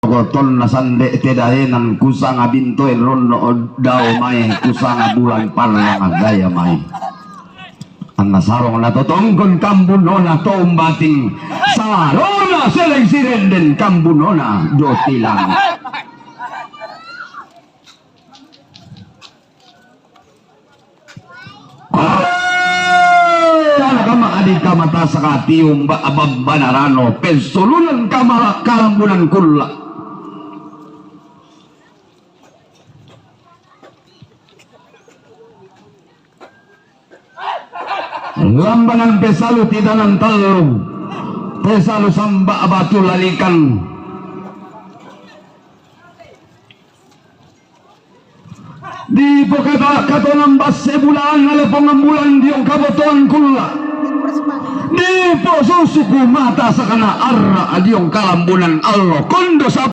Goton na sande tedahenan kusanga bintoy rono daw may kusanga bulan parang gaya may ang nasarong na totonggon kambunona tombating sarona seleng sirenden kambunona joti lang adik ka mata sa katiyong abab banarano pensulunan ka kalambunan kula lambangan pesalu tidak ng talong pesalu samba abatu lalikan di po kata ng base bulan nalapong ang bulan diyong kabotoan kula di po susuku mata sa kana arra adiyong kalambunan Allah kondo sa